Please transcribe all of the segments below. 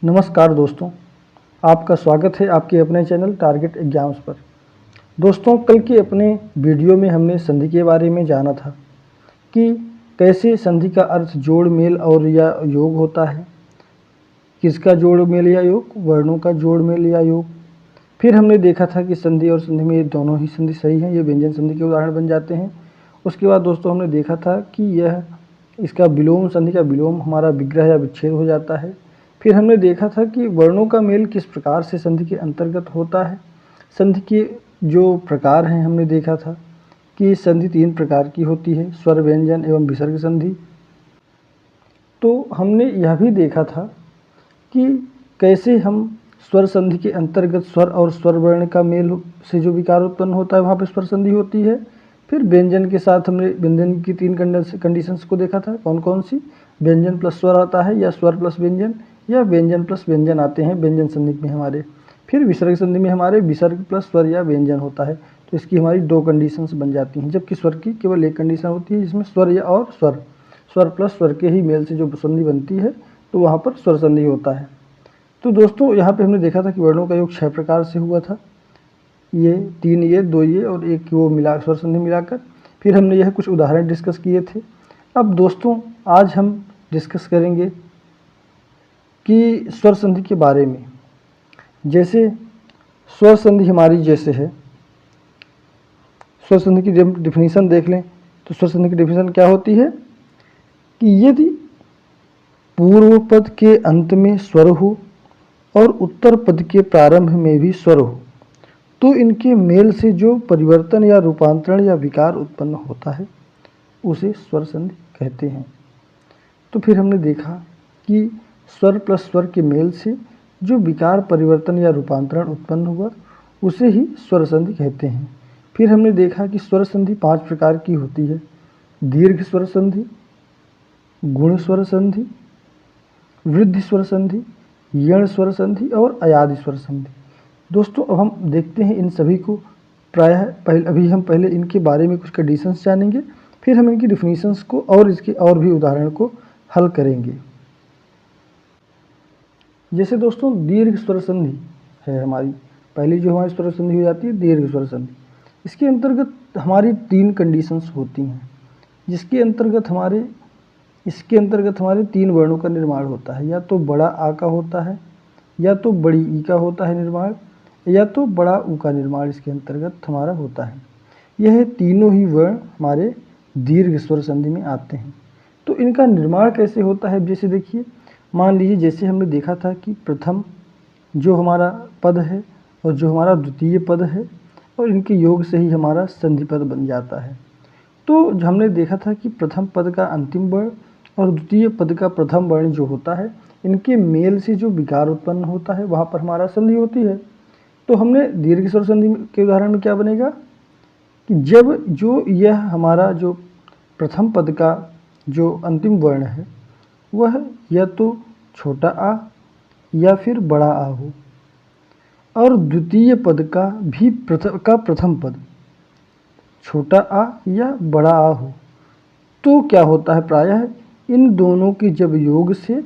नमस्कार दोस्तों, आपका स्वागत है आपके अपने चैनल टारगेट एग्जाम्स पर। दोस्तों, कल के अपने वीडियो में हमने संधि के बारे में जाना था कि कैसे संधि का अर्थ जोड़, मेल और या योग होता है। किसका जोड़, मेल या योग? वर्णों का जोड़, मेल या योग। फिर हमने देखा था कि संधि और संधि में ये दोनों ही संधि सही हैं, ये व्यंजन संधि के उदाहरण बन जाते हैं। उसके बाद दोस्तों हमने देखा था कि यह इसका विलोम, संधि का विलोम हमारा विग्रह या विच्छेद हो जाता है। फिर हमने देखा था कि वर्णों का मेल किस प्रकार से संधि के अंतर्गत होता है। संधि के जो प्रकार हैं हमने देखा था कि संधि 3 प्रकार की होती है, स्वर, व्यंजन एवं विसर्ग संधि। तो हमने यह भी देखा था कि कैसे हम स्वर संधि के अंतर्गत स्वर और स्वर वर्ण का मेल से जो विकार उत्पन्न होता है वहाँ पर स्वर संधि होती है। फिर व्यंजन के साथ हमने व्यंजन की 3 कंडीशंस को देखा था। कौन कौन सी? व्यंजन प्लस स्वर आता है, या स्वर प्लस व्यंजन, या व्यंजन प्लस व्यंजन आते हैं व्यंजन संधि में हमारे। फिर विसर्ग संधि में हमारे विसर्ग प्लस स्वर या व्यंजन होता है, तो इसकी हमारी 2 कंडीशंस बन जाती हैं, जबकि स्वर की केवल 1 कंडीशन होती है, जिसमें स्वर या और स्वर प्लस स्वर के ही मेल से जो संधि बनती है तो वहाँ पर स्वर संधि होता है। तो दोस्तों यहाँ पे हमने देखा था कि वर्णों का योग 6 प्रकार से हुआ था, ये 3 ये 2 ये और 1 वो मिला स्वर संधि मिलाकर। फिर हमने यह कुछ उदाहरण डिस्कस किए थे। अब दोस्तों आज हम डिस्कस करेंगे कि स्वर संधि के बारे में। जैसे स्वर संधि हमारी जैसे है, स्वर संधि की डिफिनीशन देख लें तो स्वर संधि की डिफिनीशन क्या होती है कि यदि पूर्व पद के अंत में स्वर हो और उत्तर पद के प्रारंभ में भी स्वर हो तो इनके मेल से जो परिवर्तन या रूपांतरण या विकार उत्पन्न होता है उसे स्वर संधि कहते हैं। तो फिर हमने देखा कि स्वर प्लस स्वर के मेल से जो विकार, परिवर्तन या रूपांतरण उत्पन्न हुआ उसे ही स्वर संधि कहते हैं। फिर हमने देखा कि स्वर संधि 5 प्रकार की होती है, दीर्घ स्वर संधि, गुण स्वर संधि, वृद्धि स्वर संधि, यण स्वर संधि और अयादि स्वर संधि। दोस्तों अब हम देखते हैं इन सभी को। प्रायः अभी हम पहले इनके बारे में कुछ कंडीशंस जानेंगे, फिर हम इनकी डिफिनीशंस को और इसके और भी उदाहरण को हल करेंगे। जैसे दोस्तों दीर्घ स्वर संधि है हमारी, पहली जो हमारी स्वर संधि हो जाती है दीर्घ स्वर संधि। इसके अंतर्गत हमारी 3 कंडीशंस होती हैं, जिसके अंतर्गत इसके अंतर्गत हमारे 3 वर्णों का निर्माण होता है, या तो बड़ा आ का होता है, या तो बड़ी ई का होता है निर्माण, या तो बड़ा ऊ का निर्माण इसके अंतर्गत हमारा होता है। यह तीनों ही वर्ण हमारे दीर्घ स्वर संधि में आते हैं। तो इनका निर्माण कैसे होता है? जैसे देखिए, मान लीजिए जैसे हमने देखा था कि प्रथम जो हमारा पद है और जो हमारा द्वितीय पद है और इनके योग से ही हमारा संधि पद बन जाता है। तो हमने देखा था कि प्रथम पद का अंतिम वर्ण और द्वितीय पद का प्रथम वर्ण जो होता है, इनके मेल से जो विकार उत्पन्न होता है वहाँ पर हमारा संधि होती है। तो हमने दीर्घ स्वर संधि के उदाहरण में क्या बनेगा कि जब जो यह हमारा जो प्रथम पद का जो अंतिम वर्ण है वह या तो छोटा आ या फिर बड़ा आ हो, और द्वितीय पद का भी प्रथम पद छोटा आ या बड़ा आ हो, तो क्या होता है प्रायः इन दोनों के जब योग से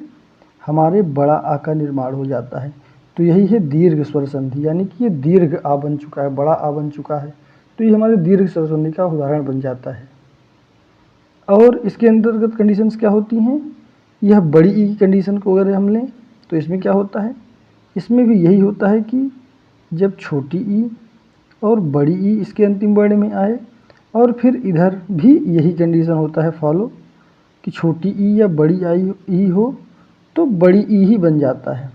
हमारे बड़ा आ का निर्माण हो जाता है। तो यही है दीर्घ स्वर संधि, यानी कि ये दीर्घ आ बन चुका है, बड़ा आ बन चुका है, तो ये हमारे दीर्घ स्वर संधि का उदाहरण बन जाता है। और इसके अंतर्गत कंडीशंस क्या होती हैं? यह बड़ी ई की कंडीशन को अगर हम लें तो इसमें क्या होता है, इसमें भी यही होता है कि जब छोटी ई और बड़ी ई इसके अंतिम वर्ण में आए, और फिर इधर भी यही कंडीशन होता है फॉलो कि छोटी ई या बड़ी आई ई हो तो बड़ी ई ही बन जाता है।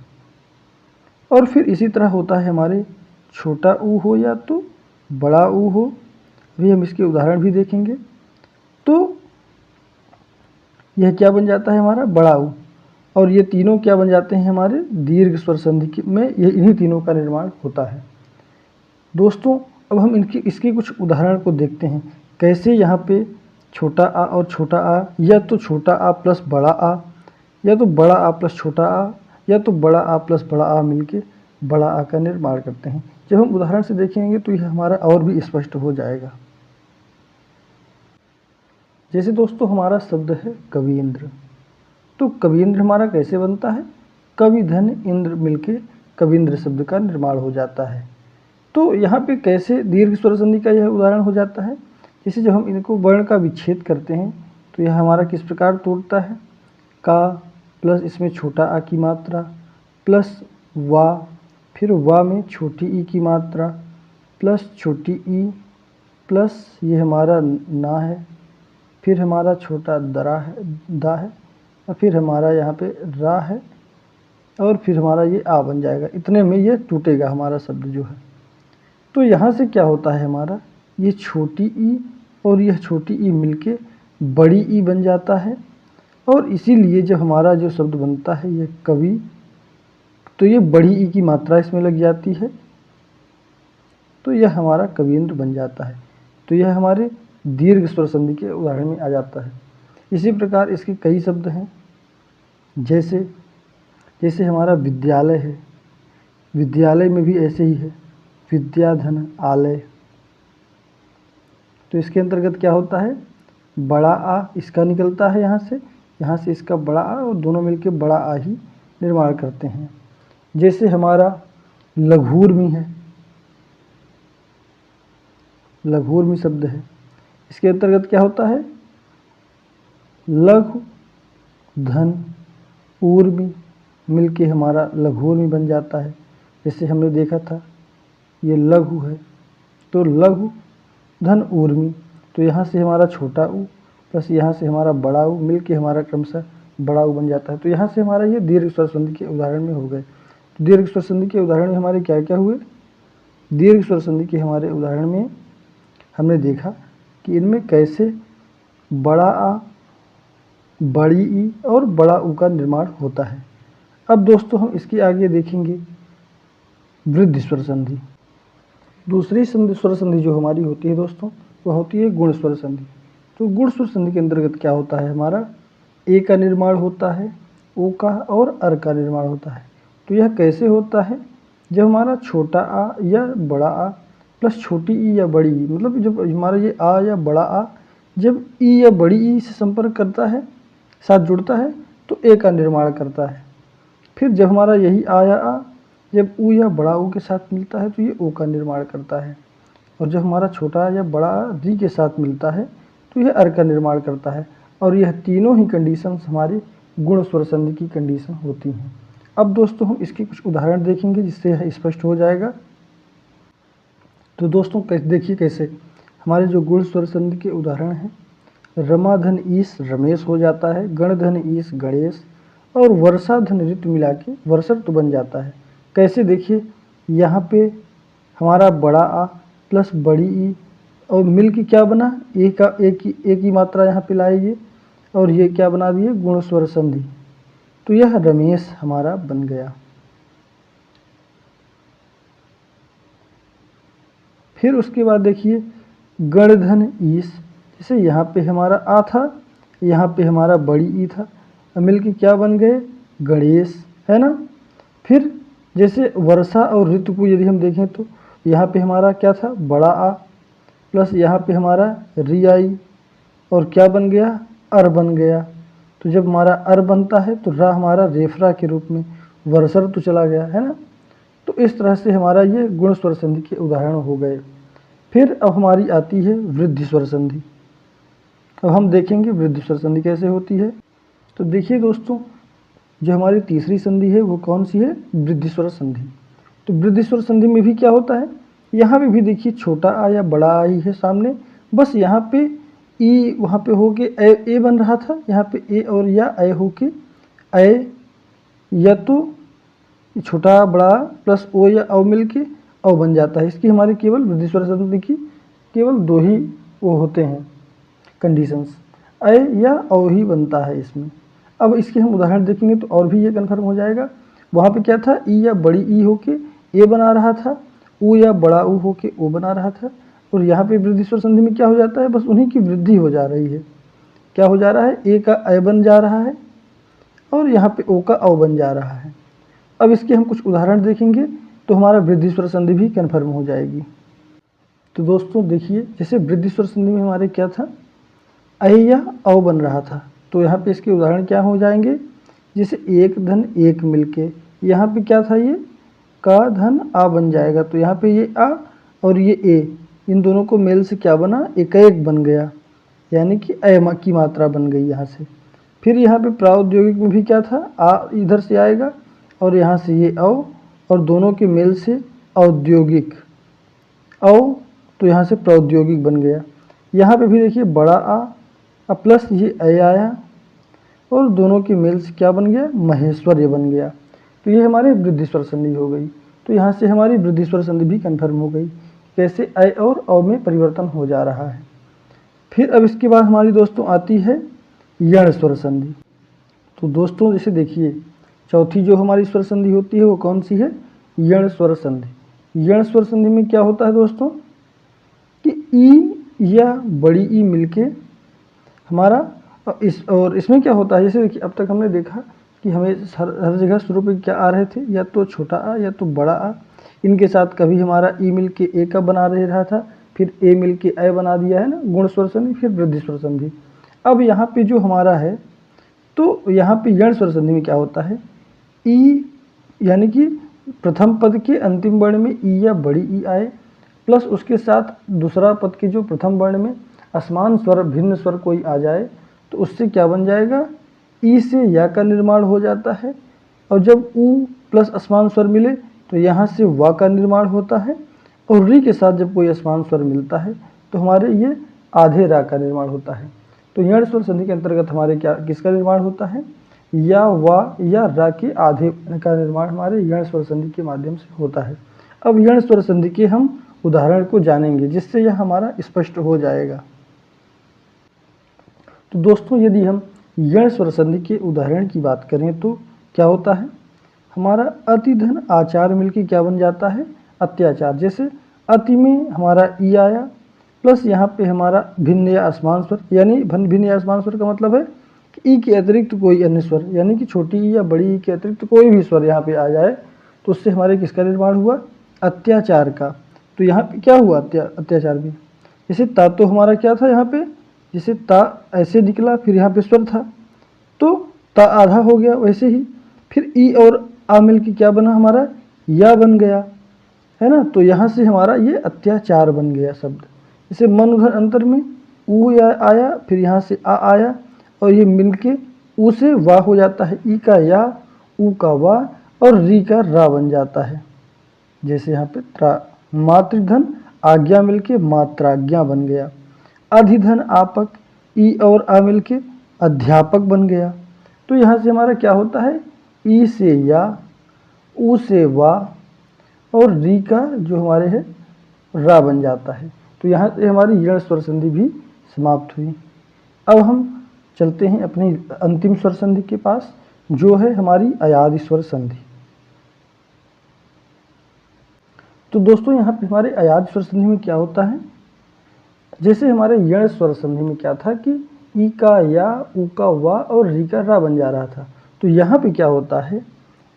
और फिर इसी तरह होता है हमारे छोटा ऊ हो या तो बड़ा ऊ हो, अभी हम इसके उदाहरण भी देखेंगे। तो यह क्या बन जाता है हमारा बड़ा ऊ, और ये तीनों क्या बन जाते हैं हमारे दीर्घ स्वर संधि में, ये इन्हीं तीनों का निर्माण होता है। दोस्तों अब हम इसके कुछ उदाहरण को देखते हैं, कैसे यहाँ पे छोटा आ और छोटा आ, या तो छोटा आ प्लस बड़ा आ, या तो बड़ा आ प्लस छोटा आ, या तो बड़ा आ प्लस बड़ा आ मिलके बड़ा आ का निर्माण करते हैं। जब हम उदाहरण से देखेंगे तो यह हमारा और भी स्पष्ट हो जाएगा। जैसे दोस्तों हमारा शब्द है कवींद्र, तो कवींद्र हमारा कैसे बनता है? कवि धन इंद्र मिलके कविंद्र शब्द का निर्माण हो जाता है। तो यहाँ पे कैसे दीर्घ स्वर संधि का यह उदाहरण हो जाता है, जैसे जब हम इनको वर्ण का विच्छेद करते हैं तो यह हमारा किस प्रकार तोड़ता है, का प्लस इसमें छोटा आ की मात्रा प्लस वा, फिर वा में छोटी ई की मात्रा प्लस छोटी ई प्लस ये हमारा ना है, फिर हमारा छोटा दरा है, दा है, और फिर हमारा यहाँ पे रा है, और फिर हमारा ये आ बन जाएगा। इतने में ये टूटेगा हमारा शब्द जो है। तो यहाँ से क्या होता है, हमारा ये छोटी ई और यह छोटी ई मिलके बड़ी ई बन जाता है, और इसीलिए जब हमारा जो शब्द बनता है ये कवि, तो ये बड़ी ई की मात्रा इसमें लग जाती है, तो यह हमारा कविंद्र बन जाता है। तो यह हमारे दीर्घ स्वर संधि के उदाहरण में आ जाता है। इसी प्रकार इसके कई शब्द हैं, जैसे हमारा विद्यालय है, विद्यालय में भी ऐसे ही है, विद्या धन आलय। तो इसके अंतर्गत क्या होता है, बड़ा आ इसका निकलता है यहाँ से इसका बड़ा आ, और दोनों मिलके बड़ा आ ही निर्माण करते हैं। जैसे हमारा लघूर्मी है, लघूर्मी शब्द है, इसके अंतर्गत क्या होता है, लघु धन ऊर्मी मिलके हमारा लघूर्मी बन जाता है। जैसे हमने देखा था ये लघु है, तो लघु धन ऊर्मी, तो यहाँ से हमारा छोटा ऊ प्लस यहाँ से हमारा बड़ा ऊ मिलके हमारा क्रमशः बड़ा ऊ बन जाता है। तो यहाँ से हमारा ये दीर्घ स्वर संधि के उदाहरण में हो गए। तो दीर्घ स्वर संधि के उदाहरण में हमारे क्या क्या हुए, दीर्घ स्वर संधि के हमारे उदाहरण में हमने देखा कि इनमें कैसे बड़ा आ, बड़ी ई और बड़ा ऊ का निर्माण होता है। अब दोस्तों हम इसके आगे देखेंगे वृद्धि स्वर संधि। दूसरी स्वर संधि जो हमारी होती है दोस्तों, वह होती है गुण स्वर संधि। तो गुण स्वर संधि के अंतर्गत क्या होता है, हमारा ए का निर्माण होता है, ओ का और अर का निर्माण होता है। तो यह कैसे होता है, जब हमारा छोटा आ या बड़ा आ प्लस छोटी ई या बड़ी ई, मतलब जब हमारा ये आ या बड़ा आ जब ई या बड़ी ई से संपर्क करता है, साथ जुड़ता है, तो ए का निर्माण करता है। फिर जब हमारा यही आ या आ जब ऊ या बड़ा ऊ के साथ मिलता है तो ये ओ का निर्माण करता है, और जब हमारा छोटा या बड़ा री के साथ मिलता है तो यह अर का निर्माण करता है। और यह तीनों ही कंडीशंस हमारी गुण स्वर संधि की कंडीशन होती हैं। अब दोस्तों हम इसके कुछ उदाहरण देखेंगे जिससे यह स्पष्ट हो जाएगा। तो दोस्तों देखिए कैसे हमारे जो गुण स्वर संधि के उदाहरण हैं, रमाधन ईश रमेश हो जाता है, गणधन ईश गणेश, और वर्षा धन ऋतु मिला के वर्षर्तु बन जाता है। कैसे देखिए, यहाँ पे हमारा बड़ा आ प्लस बड़ी ई और मिल के क्या बना, एक ही मात्रा यहाँ पे लाएंगे और ये क्या बना दिए, गुण स्वर संधि। तो यह रमेश हमारा बन गया। फिर उसके बाद देखिए गणधन ईश, जैसे यहाँ पे हमारा आ था, यहाँ पे हमारा बड़ी ई था, मिल के क्या बन गए, गणेश, है ना। फिर जैसे वर्षा और ऋतु को यदि हम देखें तो यहाँ पे हमारा क्या था, बड़ा आ प्लस यहाँ पे हमारा री आई और क्या बन गया, अर बन गया। तो जब हमारा अर बनता है तो रा हमारा रेफरा के रूप में वर्षा ऋतु चला गया, है ना। तो इस तरह से हमारा ये गुण स्वर संधि के उदाहरण हो गए। फिर अब हमारी आती है वृद्धि स्वर संधि। अब हम देखेंगे वृद्धि स्वर संधि कैसे होती है। तो देखिए दोस्तों, जो हमारी तीसरी संधि है वो कौन सी है, वृद्धि स्वर संधि। तो वृद्धि स्वर संधि में भी क्या होता है, यहाँ पे भी देखिए छोटा आ या बड़ा आ ही है सामने, बस यहाँ पे ई वहाँ पे हो के ए बन रहा था, यहाँ पे ए और या ए हो के ए, या तो छोटा बड़ा प्लस ओ या औ मिल के औ बन जाता है। इसकी हमारी केवल वृद्धि स्वर संधि की केवल दो ही वो होते हैं कंडीशंस, ए या औ ही बनता है इसमें। अब इसके हम उदाहरण देखेंगे तो और भी ये कन्फर्म हो जाएगा। वहाँ पे क्या था, ई या बड़ी ई हो के ए बना रहा था, ऊ या बड़ा ऊ हो के ओ बना रहा था, और यहाँ पे वृद्धि स्वर संधि में क्या हो जाता है, बस उन्हीं की वृद्धि हो जा रही है। क्या हो जा रहा है, ए का ए बन जा रहा है और यहाँ पे ओ का औ बन जा रहा है। अब इसके हम कुछ उदाहरण देखेंगे तो हमारा वृद्धि स्वर संधि भी कन्फर्म हो जाएगी। तो दोस्तों देखिए, जैसे वृद्धि स्वर संधि में हमारे क्या था, ऐ या औ बन रहा था, तो यहाँ पे इसके उदाहरण क्या हो जाएंगे। जैसे एक धन एक मिलके, यहाँ पे क्या था, ये का धन आ बन जाएगा, तो यहाँ पे ये आ और ये ए, इन दोनों को मेल से क्या बना, एक एक बन गया, यानी कि अ की मात्रा बन गई यहाँ से। फिर यहाँ पे प्राौद्योगिक में भी क्या था, आ इधर से आएगा और यहाँ से ये औ, और दोनों के मेल से औद्योगिक, औ तो यहाँ से प्रौद्योगिक बन गया। यहाँ पे भी देखिए बड़ा आ प्लस ये अ आया और दोनों के मेल से क्या बन गया, महेश्वर ये बन गया। तो ये हमारी वृद्धि स्वर संधि हो गई। तो यहाँ से हमारी वृद्धि स्वर संधि भी कन्फर्म हो गई, कैसे अ और औ में परिवर्तन हो जा रहा है। फिर अब इसके बाद हमारी दोस्तों आती है यण स्वर संधि। तो दोस्तों जैसे देखिए चौथी जो हमारी स्वर संधि होती है वो कौन सी है, यण स्वर संधि। यण स्वर संधि में क्या होता है दोस्तों कि ई या बड़ी ई मिलके हमारा इसमें क्या होता है, जैसे देखिए अब तक हमने देखा कि हमें हर जगह शुरू में क्या आ रहे थे, या तो छोटा आ या तो बड़ा आ, इनके साथ कभी हमारा ई मिल के ए का बना रहा था, फिर ए मिल के अ बना दिया है ना, गुण स्वर संधि, फिर वृद्धि स्वर संधि। अब यहाँ पे जो हमारा है, तो यहाँ पे यण स्वर संधि में क्या होता है, ई यानी कि प्रथम पद के अंतिम वर्ण में ई या बड़ी ई आए, प्लस उसके साथ दूसरा पद के जो प्रथम वर्ण में असमान स्वर भिन्न स्वर कोई आ जाए, तो उससे क्या बन जाएगा, ई से या का निर्माण हो जाता है, और जब ऊ प्लस असमान स्वर मिले तो यहाँ से वा का निर्माण होता है, और री के साथ जब कोई असमान स्वर मिलता है तो हमारे ये आधे रा का निर्माण होता है। तो यण स्वर संधि के अंतर्गत हमारे क्या किसका निर्माण होता है, या वा या रा के आधे का निर्माण हमारे यण स्वर संधि के माध्यम से होता है। अब यण स्वर संधि के हम उदाहरण को जानेंगे, जिससे यह हमारा स्पष्ट हो जाएगा। तो दोस्तों यदि हम यण स्वर संधि के उदाहरण की बात करें तो क्या होता है, हमारा अति धन आचार मिलके क्या बन जाता है, अत्याचार। जैसे अति में हमारा ई आया, प्लस यहाँ पे हमारा भिन्न या असमान स्वर, यानी भिन्न या असमान स्वर का मतलब है कि ई के अतिरिक्त कोई अन्य स्वर, यानी कि छोटी ई या बड़ी ई के अतिरिक्त कोई भी स्वर यहाँ पे आ जाए, तो उससे हमारे किसका निर्माण हुआ, अत्याचार का। तो यहाँ पे क्या हुआ, अत्याचार में, जैसे ता तो हमारा क्या था यहाँ पे, जैसे ता ऐसे निकला, फिर यहाँ पे स्वर था तो ता आधा हो गया, वैसे ही फिर ई और आ मिल के क्या बना, हमारा या बन गया, है ना। तो यहाँ से हमारा ये अत्याचार बन गया शब्द। जैसे मन उधर अंतर में ऊ या आया, फिर यहाँ से आ आया, और ये मिल के ऊ से वा हो जाता है, ई का या, ऊ का वा, और री का रा बन जाता है। जैसे यहाँ पे त्रा, मातृधन आज्ञा मिलके मात्राज्ञा बन गया। अधिधन आपक, ई और आ मिलके अध्यापक बन गया। तो यहाँ से हमारा क्या होता है, ई से या, ऊ से वा, और री का जो हमारे है रा बन जाता है। तो यहाँ से हमारी यण स्वर संधि भी समाप्त हुई। अब हम चलते हैं अपनी अंतिम स्वर संधि के पास, जो है हमारी अयादि स्वर संधि। तो दोस्तों यहाँ पे हमारे अयादि स्वर संधि में क्या होता है, जैसे हमारे यण स्वर संधि में क्या था कि ई का या, ऊ का वा, और री का रा बन जा रहा था। तो यहाँ पे क्या होता है,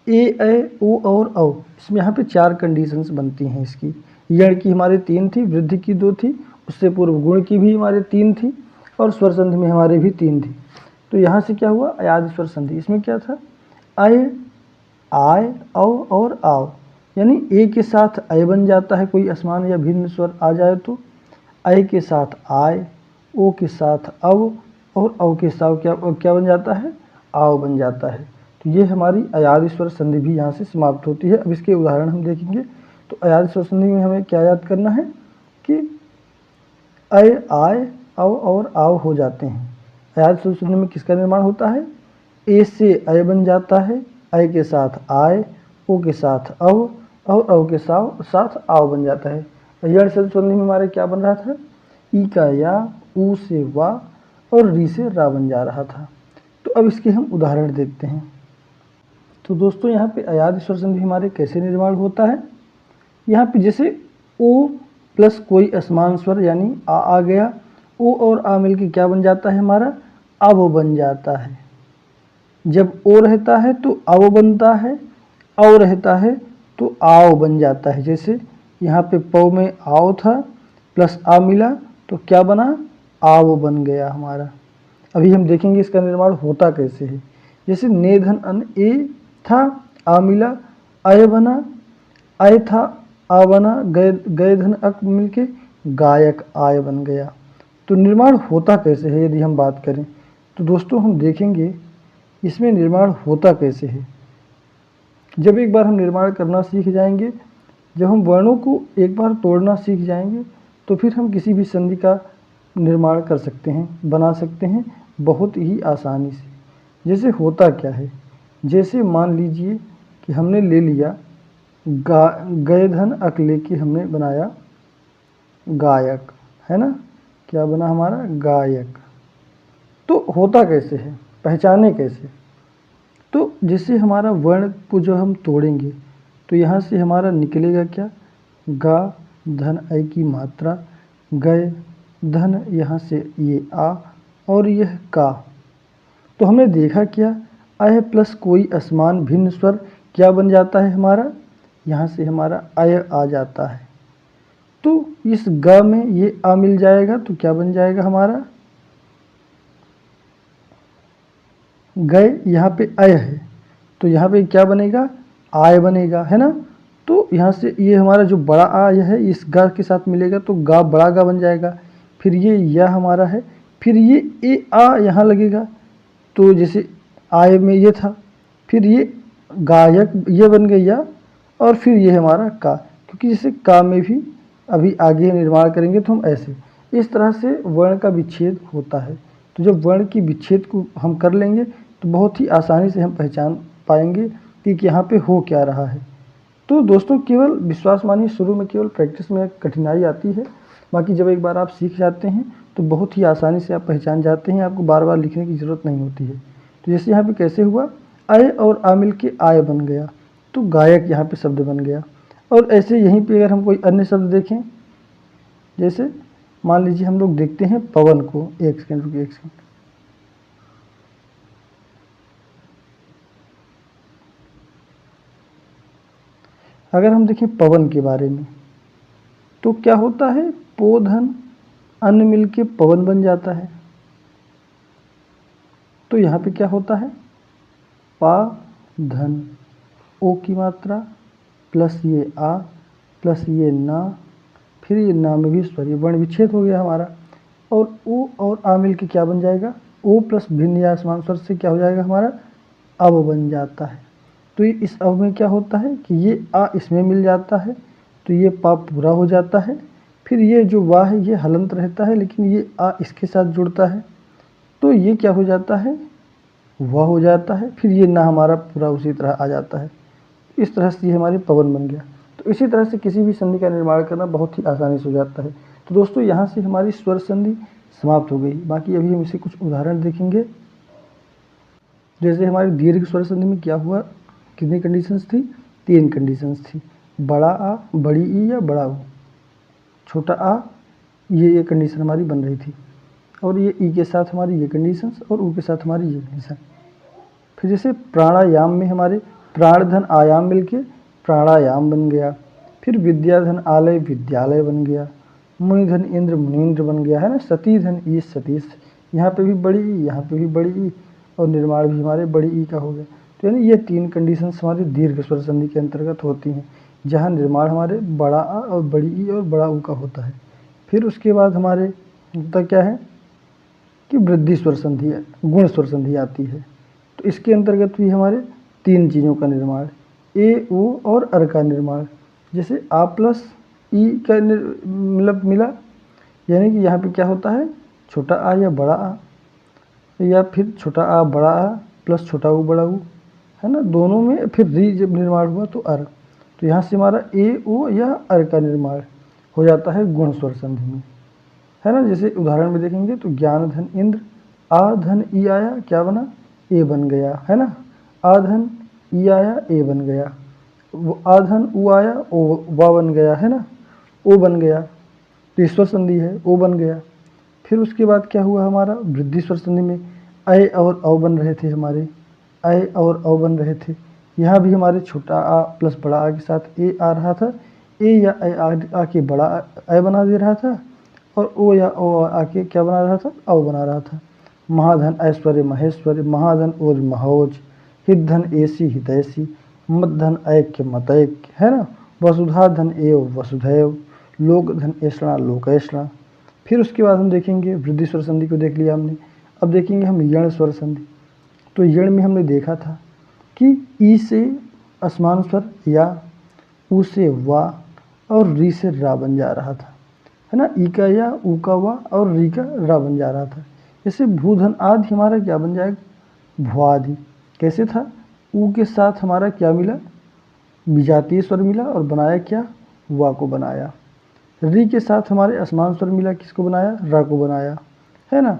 ए ऐ ओ और औ, इसमें यहाँ पे 4 कंडीशंस बनती हैं इसकी। यण की हमारे 3 थी, वृद्धि की 2 थी, उससे पूर्व गुण की भी हमारे 3 थी, और स्वर संधि में हमारे भी 3 थी। तो यहाँ से क्या हुआ, अयादि स्वर संधि। इसमें क्या था, आय, आय, औ और आओ, यानी ए के साथ अय बन जाता है, कोई असमान या भिन्न स्वर आ जाए तो, अय के साथ आय, ओ के साथ अव, और औ के साथ क्या बन जाता है, आओ बन जाता है। तो ये हमारी अयादि स्वर संधि भी यहाँ से समाप्त होती है। अब इसके उदाहरण हम देखेंगे। तो अयादि स्वर संधि में हमें क्या याद करना है कि अय, आय, अव और आव हो जाते हैं। अयादि स्वर संधि में किसका निर्माण होता है, ए से अय बन जाता है, अय के साथ आय, ओ के साथ अव, और अव के साथ आव बन जाता है। यण स्वर संधि में हमारे क्या बन रहा था, ई का या, ऊ से वा, और री से रा बन जा रहा था। तो अब इसके हम उदाहरण देखते हैं। तो दोस्तों यहाँ पे अयादि स्वर संधि हमारे कैसे निर्माण होता है, यहाँ पे जैसे ओ प्लस कोई असमान स्वर यानी आ गया, ओ और आ मिलके क्या बन जाता है, हमारा अव बन जाता है। जब ओ रहता है तो अव बनता है, औ रहता है तो आव बन जाता है। जैसे यहाँ पे पौ में आव था, प्लस आ मिला तो क्या बना, आव बन गया हमारा। अभी हम देखेंगे इसका निर्माण होता कैसे है। जैसे ने धन अन, ए था आ मिला अय बना, अय था आ बना, गए गए धन अक मिलके गायक आय बन गया। तो निर्माण होता कैसे है यदि हम बात करें तो दोस्तों हम देखेंगे इसमें निर्माण होता कैसे है। जब एक बार हम निर्माण करना सीख जाएंगे, जब हम वर्णों को एक बार तोड़ना सीख जाएंगे तो फिर हम किसी भी संधि का निर्माण कर सकते हैं, बना सकते हैं बहुत ही आसानी से। जैसे होता क्या है, जैसे मान लीजिए कि हमने ले लिया गए धन अक लेके हमने बनाया गायक, है ना, क्या बना हमारा गायक। तो होता कैसे है, पहचाने कैसे? तो जैसे हमारा वर्ण को जो हम तोड़ेंगे तो यहाँ से हमारा निकलेगा क्या, गा धन ऐ की मात्रा, गए धन यहाँ से ये आ और यह का। तो हमने देखा क्या, अय प्लस कोई असमान भिन्न स्वर क्या बन जाता है हमारा, यहाँ से हमारा अय आ जाता है। तो इस ग में ये आ मिल जाएगा तो क्या बन जाएगा हमारा, गए यहाँ पे अय है तो यहाँ पे क्या बनेगा, आय बनेगा, है ना। तो यहाँ से ये हमारा जो बड़ा आय है इस गा के साथ मिलेगा तो गा बड़ा गा बन जाएगा। फिर ये या हमारा है, फिर ये ए आ यहाँ लगेगा तो जैसे आय में ये था, फिर ये गायक ये बन गया और फिर ये हमारा का, क्योंकि जैसे का में भी अभी आगे निर्माण करेंगे तो हम ऐसे इस तरह से वर्ण का विच्छेद होता है। तो जब वर्ण की विच्छेद को हम कर लेंगे तो बहुत ही आसानी से हम पहचान पाएंगे कि यहाँ पे हो क्या रहा है। तो दोस्तों केवल विश्वास मानिए शुरू में केवल प्रैक्टिस में कठिनाई आती है, बाकी जब एक बार आप सीख जाते हैं तो बहुत ही आसानी से आप पहचान जाते हैं, आपको बार बार लिखने की ज़रूरत नहीं होती है। तो जैसे यहाँ पे कैसे हुआ, अय और आ मिल के आय बन गया तो गायक यहाँ पे शब्द बन गया। और ऐसे यहीं पे अगर हम कोई अन्य शब्द देखें, जैसे मान लीजिए हम लोग देखते हैं पवन को, एक सेकेंड रुकिए, एक सेकेंड। अगर हम देखें पवन के बारे में तो क्या होता है, पो धन अन्न मिल के पवन बन जाता है। तो यहाँ पे क्या होता है, पा धन ओ की मात्रा प्लस ये आ प्लस ये ना, फिर ये ना में भी स्वर, ये वर्ण विच्छेद हो गया हमारा। और ओ और आ मिल के क्या बन जाएगा, ओ प्लस भिन्न या समान स्वर से क्या हो जाएगा हमारा, अब बन जाता है। तो ये इस अब में क्या होता है कि ये आ इसमें मिल जाता है तो ये पा पूरा हो जाता है। फिर ये जो वाह है ये हलंत रहता है लेकिन ये आ इसके साथ जुड़ता है तो ये क्या हो जाता है, वह हो जाता है। फिर ये ना हमारा पूरा उसी तरह आ जाता है। इस तरह से ये हमारे पवन बन गया। तो इसी तरह से किसी भी संधि का निर्माण करना बहुत ही आसानी से हो जाता है। तो दोस्तों यहाँ से हमारी स्वर संधि समाप्त हो गई। बाकी अभी हम इसे कुछ उदाहरण देखेंगे। जैसे हमारी दीर्घ स्वर संधि में क्या हुआ, कितनी कंडीशंस थी, 3 कंडीशंस थी, बड़ा आ, बड़ी ई या बड़ा ऊ, छोटा आ, ये कंडीशन हमारी बन रही थी। और ये ई के साथ हमारी ये कंडीशंस और ऊ के साथ हमारी ये कंडीशन। फिर जैसे प्राणायाम में हमारे प्राण धन आयाम मिलके प्राणायाम बन गया। फिर विद्याधन आलय विद्यालय बन गया। मुनिधन इंद्र मुनीन्द्र बन गया, है ना। सती धन ई सतीश, यहाँ पे भी बड़ी ई, यहाँ पे भी बड़ी ई, और निर्माण भी हमारे बड़ी ई का हो गया। तो यानी ये 3 कंडीशंस हमारी दीर्घ स्वर संधि के अंतर्गत होती हैं, जहाँ निर्माण हमारे बड़ा आ और बड़ी ई और बड़ा ऊ का होता है। फिर उसके बाद हमारे होता क्या है कि वृद्धि स्वर संधि, गुण स्वर संधि आती है। तो इसके अंतर्गत भी हमारे 3 चीज़ों का निर्माण, ए ओ और अर का निर्माण। जैसे आ प्लस ई का मतलब मिला, यानी कि यहाँ पे क्या होता है, छोटा आ या बड़ा आ, या फिर छोटा आ बड़ा आ प्लस छोटा ऊ बड़ा ऊ, है ना। दोनों में फिर री जब निर्माण हुआ तो अर, तो यहाँ से हमारा ए ओ या अर का निर्माण हो जाता है गुण स्वर संधि में, है ना। जैसे उदाहरण में देखेंगे तो ज्ञान धन इंद्र, आ धन ई आया, क्या बना, ए बन गया, है ना। आ धन ई आया, ए बन गया। वो आ धन ऊ आया, ओ वा बन गया, है ना, ओ बन गया। तो स्वर संधि है, ओ बन गया। फिर उसके बाद क्या हुआ हमारा वृद्धि स्वर संधि में, अय और अव बन रहे थे हमारे, अय और अव बन रहे थे। यहाँ भी हमारे छोटा आ प्लस बड़ा आ के साथ ए आ रहा था, ए या अय आके बड़ा अय बना दे रहा था, और ओ या ओ आके क्या बना रहा था, अव बना रहा था। महाधन ऐश्वर्य महेश्वर्य, महाधन ओज महोज, हितधन ऐसी हितैषी, मद्धन ऐक्य मतैक्य, है ना। वसुधा धन एव वसुधैव, लोक धन ऐषणा लोकैषणा। फिर उसके बाद हम देखेंगे वृद्धि स्वर संधि को देख लिया हमने। अब देखेंगे हम यण स्वर संधि। तो यण में हमने देखा था कि ई से असमान स्वर या, ऊ से वा और री से रा बन जा रहा था, है ना। ई का या, ऊ का वा और री का रा बन जा रहा था। जैसे भूधन आदि हमारा क्या बन जाएगा, भुआदि। कैसे था, ऊ के साथ हमारा क्या मिला, विजातीय स्वर मिला और बनाया क्या, वा को बनाया। री के साथ हमारे असमान स्वर मिला, किसको बनाया, रा को बनाया, है ना।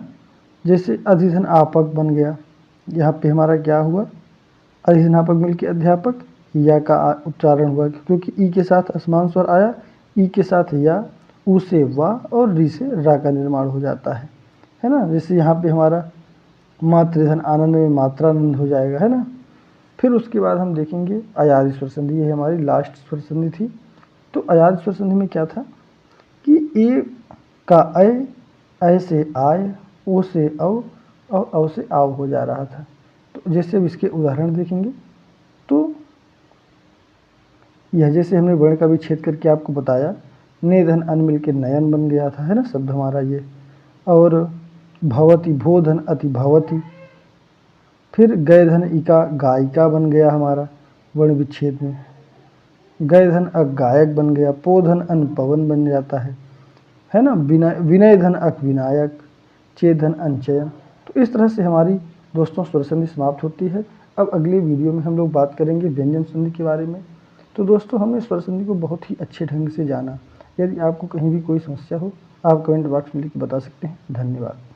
जैसे अधिधन आपक बन गया, यहाँ पे हमारा क्या हुआ, अधिधनापक मिलकर अध्यापक, या का उच्चारण हुआ क्योंकि ई के साथ असमान स्वर आया, ई के साथ या, ऊ से वा और री से रा का निर्माण हो जाता है ना। जैसे यहाँ पे हमारा मातृधन आनंद में मात्रानंद हो जाएगा, है ना। फिर उसके बाद हम देखेंगे अयादि स्वर संधि, ये हमारी लास्ट स्वर संधि थी। तो अयादि स्वर संधि में क्या था कि ए का ऐ से आय, ओ से औ और औ से आव हो जा रहा था। तो जैसे अब इसके उदाहरण देखेंगे तो यह जैसे हमने वर्ण का विच्छेद करके आपको बताया, ने धन अन मिल के नयन बन गया था, है ना शब्द हमारा ये। और भवती, भो धन अति भवती। फिर गय धन इका गायिका बन गया हमारा वर्ण विच्छेद में। गय धन अक गायक बन गया। पो धन अन पवन बन जाता है ना। विनय धन अक विनायक। चे धन अन चयन। तो इस तरह से हमारी दोस्तों स्वर संधि समाप्त होती है। अब अगले वीडियो में हम लोग बात करेंगे व्यंजन संधि के बारे में। तो दोस्तों हमने स्वर संधि को बहुत ही अच्छे ढंग से जाना। यदि आपको कहीं भी कोई समस्या हो आप कमेंट बॉक्स में लिख के बता सकते हैं। धन्यवाद।